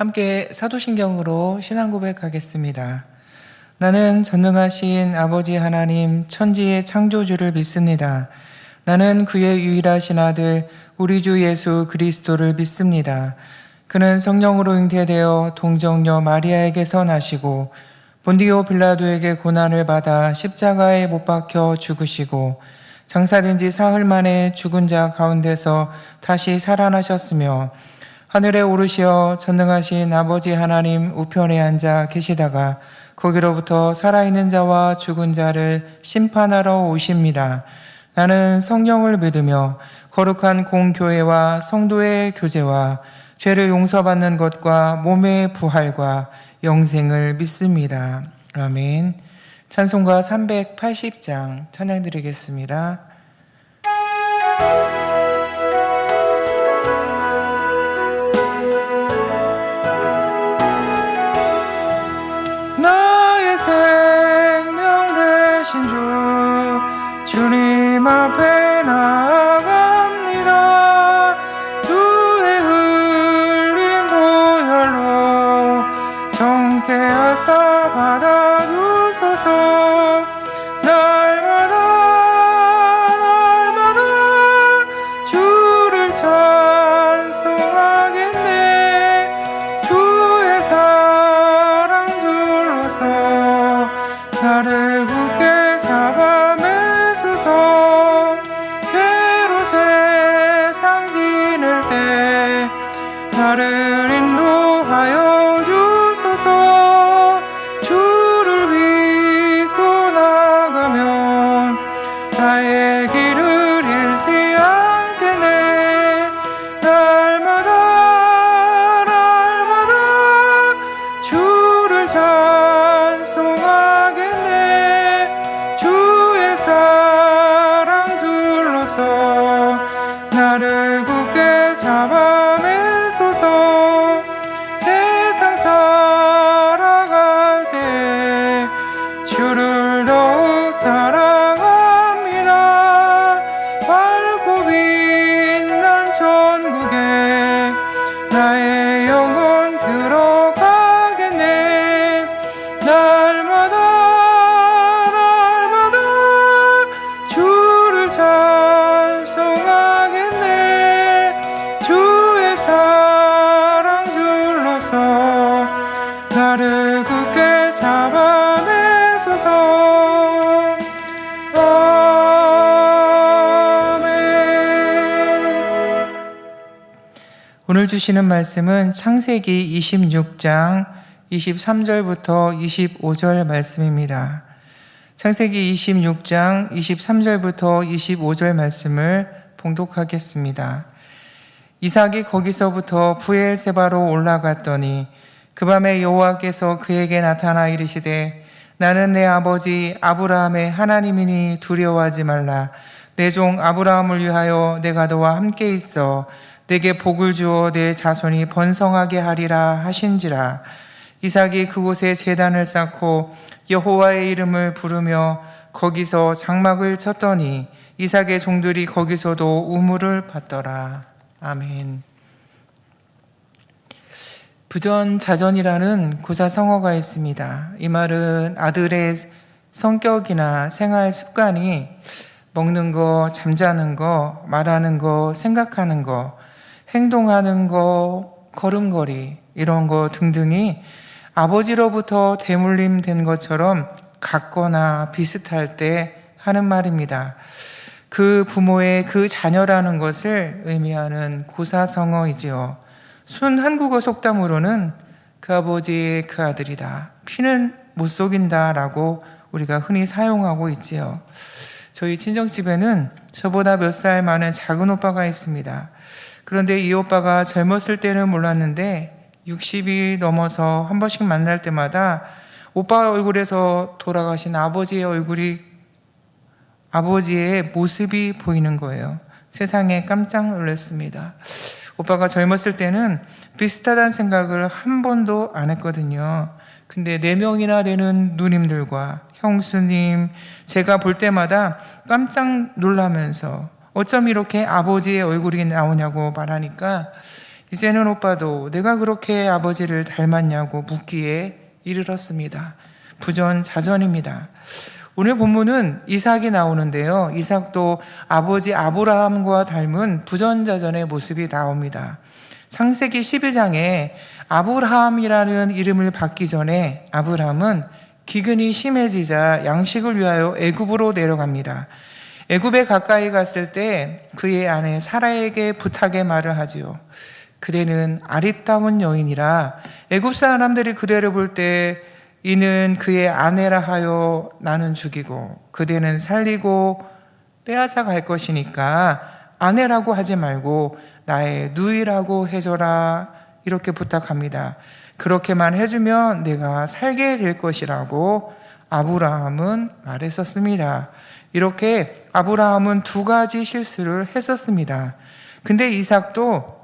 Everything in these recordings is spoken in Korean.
함께 사도신경으로 신앙 고백하겠습니다. 나는 전능하신 아버지 하나님 천지의 창조주를 믿습니다. 나는 그의 유일하신 아들 우리 주 예수 그리스도를 믿습니다. 그는 성령으로 잉태되어 동정녀 마리아에게서 나시고 본디오 빌라도에게 고난을 받아 십자가에 못 박혀 죽으시고 장사된 지 사흘 만에 죽은 자 가운데서 다시 살아나셨으며 하늘에 오르시어 전능하신 아버지 하나님 우편에 앉아 계시다가 거기로부터 살아있는 자와 죽은 자를 심판하러 오십니다. 나는 성령을 믿으며 거룩한 공교회와 성도의 교제와 죄를 용서받는 것과 몸의 부활과 영생을 믿습니다. 아멘. 찬송가 380장 찬양 드리겠습니다. 나의 생명 되신 주 주님 앞에 나아갑니다. 주의 흘린 보혈로 정케 하사 받아주소서. 날마다 주를 찬송하겠네. 주의 사랑 둘러서 나를 굳게 잡아 매소서. 괴로 세상 지낼 때 나를 인도하여 주소서. 주를 믿고 나가면 나의 길을 잃지 않겠네. 날마다 주를 찬송하겠네. 주의 사랑 둘러서 나를 굳게 잡아 매소서. 세상 살아갈 때 주를 더욱 사랑합니다. 밝고 빛난 천국에 나의 영혼 들어가겠네. 날마다 주를 찬송하겠네. 주의 사랑 둘러서 나를 굳게 잡아 매소서. 아멘. 오늘 주시는 말씀은 창세기 26장 23절부터 25절 말씀입니다. 창세기 26장 23절부터 25절 말씀을 봉독하겠습니다. 이삭이 거기서부터 브엘세바로 올라갔더니 그 밤에 여호와께서 그에게 나타나 이르시되 나는 내 아버지 아브라함의 하나님이니 두려워하지 말라. 내 종 아브라함을 위하여 내가 너와 함께 있어 내게 복을 주어 내 자손이 번성하게 하리라 하신지라. 이삭이 그곳에 제단을 쌓고 여호와의 이름을 부르며 거기서 장막을 쳤더니 이삭의 종들이 거기서도 우물을 받더라. 아멘. 부전자전이라는 고사성어가 있습니다. 이 말은 아들의 성격이나 생활 습관이 먹는 거, 잠자는 거, 말하는 거, 생각하는 거, 행동하는 거, 걸음걸이 이런 거 등등이 아버지로부터 대물림된 것처럼 같거나 비슷할 때 하는 말입니다. 그 부모의 그 자녀라는 것을 의미하는 고사성어이지요. 순 한국어 속담으로는 그 아버지의 그 아들이다. 피는 못 속인다 라고 우리가 흔히 사용하고 있지요. 저희 친정집에는 저보다 몇 살 많은 작은 오빠가 있습니다. 그런데 이 오빠가 젊었을 때는 몰랐는데 60이 넘어서 한 번씩 만날 때마다 오빠 얼굴에서 돌아가신 아버지의 모습이 보이는 거예요. 세상에 깜짝 놀랐습니다. 오빠가 젊었을 때는 비슷하다는 생각을 한 번도 안 했거든요. 근데 4명이나 되는 누님들과 형수님, 제가 볼 때마다 깜짝 놀라면서 어쩜 이렇게 아버지의 얼굴이 나오냐고 말하니까 이제는 오빠도 내가 그렇게 아버지를 닮았냐고 묻기에 이르렀습니다. 부전자전입니다. 오늘 본문은 이삭이 나오는데요. 이삭도 아버지 아브라함과 닮은 부전자전의 모습이 나옵니다. 창세기 12장에 아브라함이라는 이름을 받기 전에 아브라함은 기근이 심해지자 양식을 위하여 애굽으로 내려갑니다. 애굽에 가까이 갔을 때 그의 아내 사라에게 부탁의 말을 하지요. 그대는 아리따운 여인이라 애굽 사람들이 그대를 볼 때 이는 그의 아내라 하여 나는 죽이고 그대는 살리고 빼앗아 갈 것이니까 아내라고 하지 말고 나의 누이라고 해줘라, 이렇게 부탁합니다. 그렇게만 해주면 내가 살게 될 것이라고 아브라함은 말했었습니다. 이렇게 아브라함은 두 가지 실수를 했었습니다. 근데 이삭도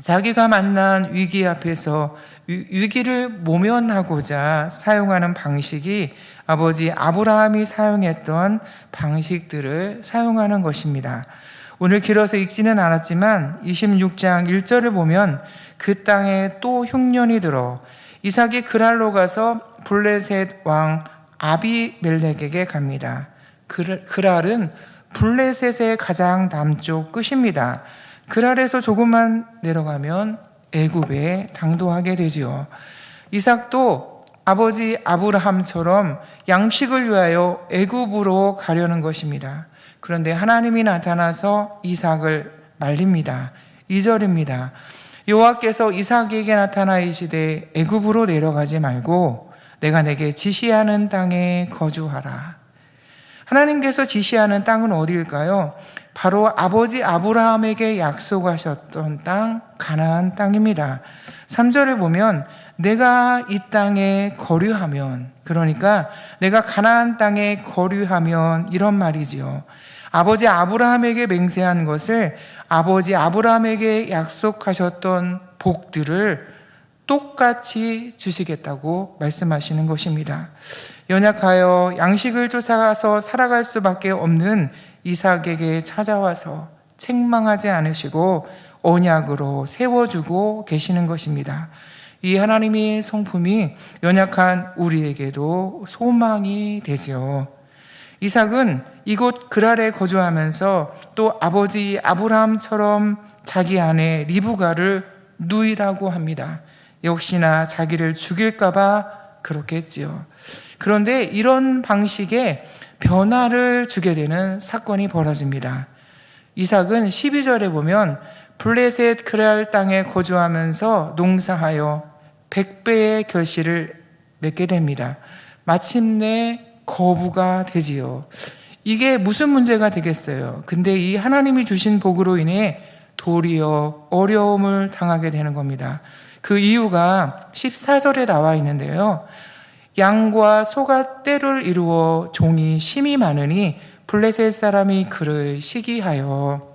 자기가 만난 위기 앞에서 위기를 모면하고자 사용하는 방식이 아버지 아브라함이 사용했던 방식들을 사용하는 것입니다. 오늘 길어서 읽지는 않았지만 26장 1절을 보면 그 땅에 또 흉년이 들어 이삭이 그랄로 가서 블레셋 왕 아비멜렉에게 갑니다. 그랄은 블레셋의 가장 남쪽 끝입니다. 그랄에서 조금만 내려가면 애굽에 당도하게 되지요. 이삭도 아버지 아브라함처럼 양식을 위하여 애굽으로 가려는 것입니다. 그런데 하나님이 나타나서 이삭을 말립니다. 2절입니다. 여호와께서 이삭에게 나타나 이르시되 애굽으로 내려가지 말고 내가 내게 지시하는 땅에 거주하라. 하나님께서 지시하는 땅은 어디일까요? 바로 아버지 아브라함에게 약속하셨던 땅, 가나안 땅입니다. 3절을 보면 내가 이 땅에 거류하면, 그러니까 내가 가나안 땅에 거류하면, 이런 말이지요. 아버지 아브라함에게 맹세한 것을 아버지 아브라함에게 약속하셨던 복들을 똑같이 주시겠다고 말씀하시는 것입니다. 연약하여 양식을 쫓아가서 살아갈 수밖에 없는 이삭에게 찾아와서 책망하지 않으시고 언약으로 세워주고 계시는 것입니다. 이 하나님의 성품이 연약한 우리에게도 소망이 되지요. 이삭은 이곳 그랄에 거주하면서 또 아버지 아브라함처럼 자기 아내 리브가를 누이라고 합니다. 역시나 자기를 죽일까봐 그렇게 했지요. 그런데 이런 방식의 변화를 주게 되는 사건이 벌어집니다. 이삭은 12절에 보면 블레셋 그랄 땅에 거주하면서 농사하여 100배의 결실을 맺게 됩니다. 마침내 거부가 되지요. 이게 무슨 문제가 되겠어요? 근데 이 하나님이 주신 복으로 인해 도리어 어려움을 당하게 되는 겁니다. 그 이유가 14절에 나와 있는데요. 양과 소가 떼를 이루어 종이 심이 많으니 블레셋 사람이 그를 시기하여,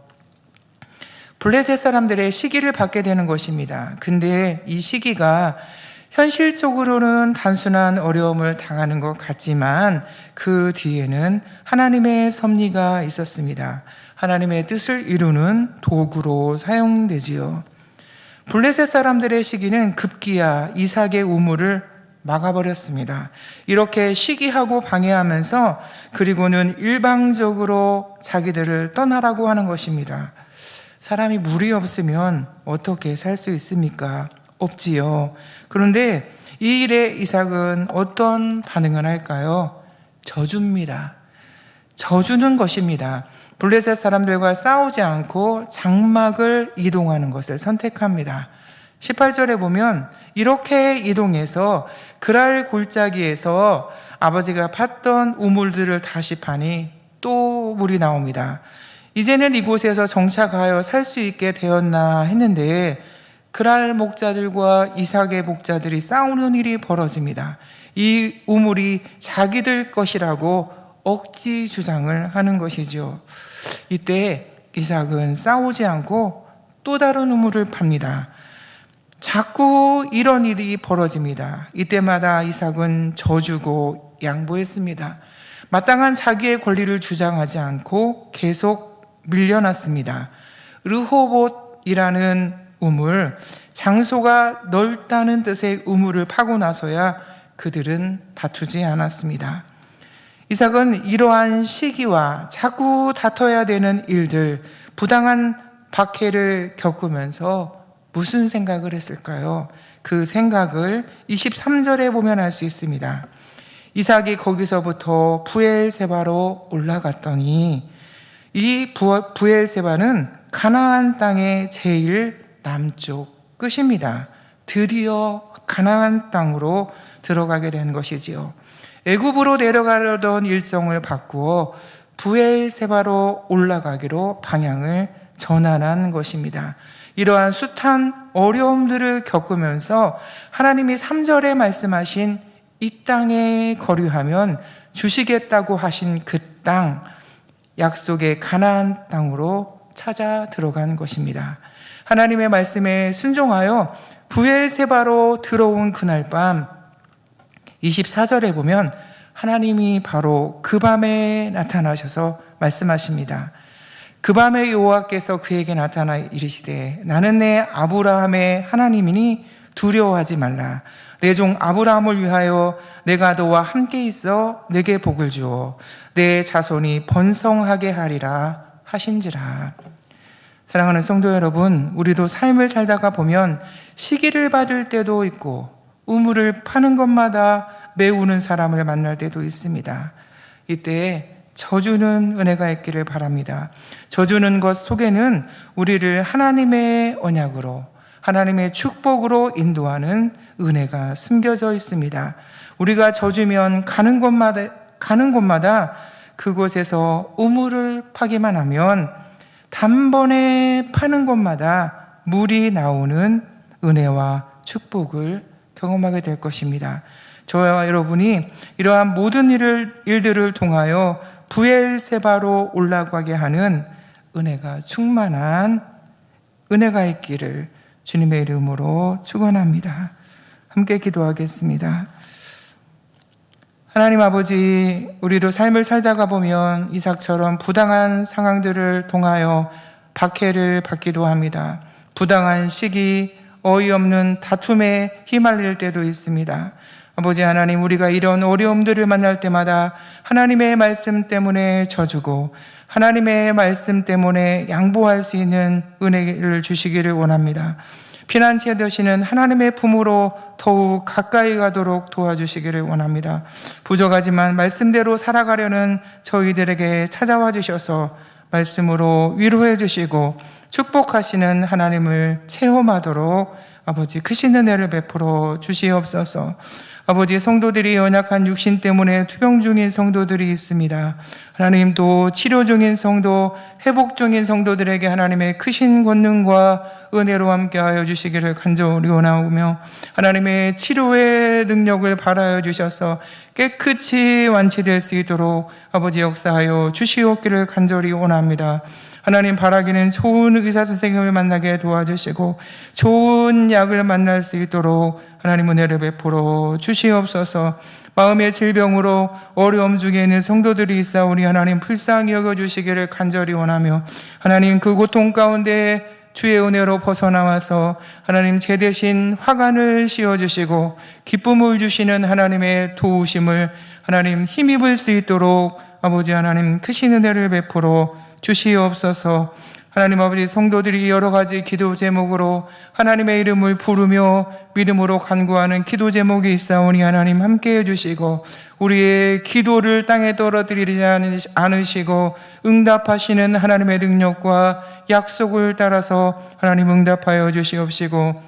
블레셋 사람들의 시기를 받게 되는 것입니다. 근데 이 시기가 현실적으로는 단순한 어려움을 당하는 것 같지만 그 뒤에는 하나님의 섭리가 있었습니다. 하나님의 뜻을 이루는 도구로 사용되지요. 블레셋 사람들의 시기는 급기야 이삭의 우물을 막아버렸습니다. 이렇게 시기하고 방해하면서 그리고는 일방적으로 자기들을 떠나라고 하는 것입니다. 사람이 물이 없으면 어떻게 살 수 있습니까? 없지요. 그런데 이 일에 이삭은 어떤 반응을 할까요? 져줍니다. 져주는 것입니다. 블레셋 사람들과 싸우지 않고 장막을 이동하는 것을 선택합니다. 18절에 보면 이렇게 이동해서 그랄 골짜기에서 아버지가 팠던 우물들을 다시 파니 또 물이 나옵니다. 이제는 이곳에서 정착하여 살 수 있게 되었나 했는데 그랄 목자들과 이삭의 목자들이 싸우는 일이 벌어집니다. 이 우물이 자기들 것이라고 억지 주장을 하는 것이죠. 이때 이삭은 싸우지 않고 또 다른 우물을 팝니다. 자꾸 이런 일이 벌어집니다. 이때마다 이삭은 져주고 양보했습니다. 마땅한 자기의 권리를 주장하지 않고 계속 밀려났습니다. 르호봇이라는 우물, 장소가 넓다는 뜻의 우물을 파고 나서야 그들은 다투지 않았습니다. 이삭은 이러한 시기와 자꾸 다퉈야 되는 일들, 부당한 박해를 겪으면서 무슨 생각을 했을까요? 그 생각을 23절에 보면 알 수 있습니다. 이삭이 거기서부터 부엘세바로 올라갔더니, 이 부엘세바는 가나안 땅의 제일 남쪽 끝입니다. 드디어 가나안 땅으로 들어가게 된 것이지요. 애굽으로 내려가려던 일정을 바꾸어 부엘세바로 올라가기로 방향을 전환한 것입니다. 이러한 숱한 어려움들을 겪으면서 하나님이 3절에 말씀하신 이 땅에 거류하면 주시겠다고 하신 그 땅, 약속의 가나안 땅으로 찾아 들어간 것입니다. 하나님의 말씀에 순종하여 부엘세바로 들어온 그날 밤 24절에 보면 하나님이 바로 그 밤에 나타나셔서 말씀하십니다. 그 밤에 여호와께서 그에게 나타나 이르시되 나는 내 아브라함의 하나님이니 두려워하지 말라. 내 종 아브라함을 위하여 내가 너와 함께 있어 내게 복을 주어 내 자손이 번성하게 하리라 하신지라. 사랑하는 성도 여러분, 우리도 삶을 살다가 보면 시기를 받을 때도 있고 우물을 파는 것마다 메우는 사람을 만날 때도 있습니다. 이때 져주는 은혜가 있기를 바랍니다. 져주는 것 속에는 우리를 하나님의 언약으로, 하나님의 축복으로 인도하는 은혜가 숨겨져 있습니다. 우리가 져주면 가는 곳마다 그곳에서 우물을 파기만 하면 단번에 파는 곳마다 물이 나오는 은혜와 축복을 경험하게 될 것입니다. 저와 여러분이 이러한 모든 일들을 통하여 부엘세바로 올라가게 하는 은혜가 충만한 은혜가 있기를 주님의 이름으로 축원합니다. 함께 기도하겠습니다. 하나님 아버지, 우리도 삶을 살다가 보면 이삭처럼 부당한 상황들을 통하여 박해를 받기도 합니다. 부당한 시기, 어이없는 다툼에 휘말릴 때도 있습니다. 아버지 하나님, 우리가 이런 어려움들을 만날 때마다 하나님의 말씀 때문에 져주고 하나님의 말씀 때문에 양보할 수 있는 은혜를 주시기를 원합니다. 피난처 되시는 하나님의 품으로 더욱 가까이 가도록 도와주시기를 원합니다. 부족하지만 말씀대로 살아가려는 저희들에게 찾아와 주셔서 말씀으로 위로해 주시고 축복하시는 하나님을 체험하도록 아버지 크신 은혜를 베풀어 주시옵소서. 아버지, 성도들이 연약한 육신 때문에 투병 중인 성도들이 있습니다. 하나님, 또 치료 중인 성도, 회복 중인 성도들에게 하나님의 크신 권능과 은혜로 함께하여 주시기를 간절히 원하오며 하나님의 치료의 능력을 발하여 주셔서 깨끗이 완치될 수 있도록 아버지 역사하여 주시옵기를 간절히 원합니다. 하나님, 바라기는 좋은 의사 선생님을 만나게 도와주시고 좋은 약을 만날 수 있도록 하나님 은혜를 베풀어 주시옵소서. 마음의 질병으로 어려움 중에 있는 성도들이 있사오니 하나님 불쌍히 여겨주시기를 간절히 원하며 하나님 그 고통 가운데 주의 은혜로 벗어나와서 하나님 제 대신 화관을 씌워주시고 기쁨을 주시는 하나님의 도우심을 하나님 힘입을 수 있도록 아버지 하나님 크신 은혜를 베풀어 주시옵소서. 하나님 아버지, 성도들이 여러 가지 기도 제목으로 하나님의 이름을 부르며 믿음으로 간구하는 기도 제목이 있사오니 하나님 함께해 주시고 우리의 기도를 땅에 떨어뜨리지 않으시고 응답하시는 하나님의 능력과 약속을 따라서 하나님 응답하여 주시옵시고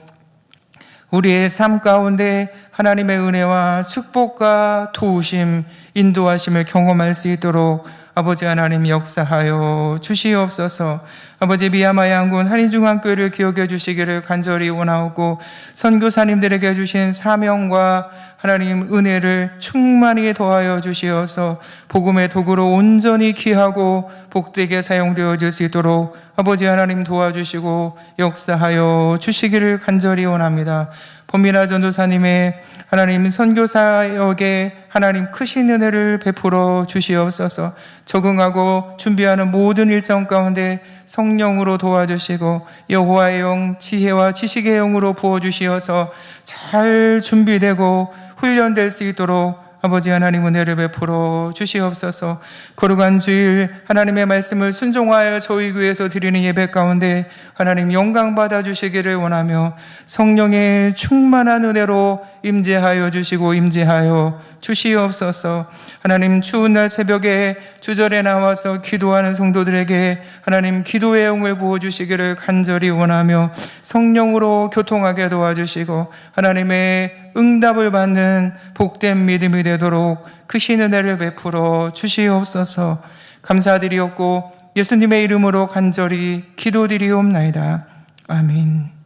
우리의 삶 가운데 하나님의 은혜와 축복과 도우심, 인도하심을 경험할 수 있도록 아버지 하나님 역사하여 주시옵소서. 아버지, 미야마 양군 한인중앙교회를 기억해 주시기를 간절히 원하오고 선교사님들에게 주신 사명과 하나님 은혜를 충만히 더하여 주시어서 복음의 도구로 온전히 귀하고 복되게 사용되어질 수 있도록 아버지 하나님 도와주시고 역사하여 주시기를 간절히 원합니다. 범민아 전도사님의 하나님 선교사역에 하나님 크신 은혜를 베풀어 주시옵소서. 적응하고 준비하는 모든 일정 가운데 성령으로 도와주시고 여호와의 영, 지혜와 지식의 영으로 부어주시어서 잘 준비되고 훈련될 수 있도록 아버지 하나님 은혜를 베풀어 주시옵소서. 거룩한 주일 하나님의 말씀을 순종하여 저희 교회에서 드리는 예배 가운데 하나님 영광 받아 주시기를 원하며 성령의 충만한 은혜로 임재하여 주시고 임재하여 주시옵소서. 하나님 추운 날 새벽에 주절에 나와서 기도하는 성도들에게 하나님 기도의 영을 부어주시기를 간절히 원하며 성령으로 교통하게 도와주시고 하나님의 응답을 받는 복된 믿음이 되도록 크신 은혜를 베풀어 주시옵소서. 감사드리옵고 예수님의 이름으로 간절히 기도드리옵나이다. 아멘.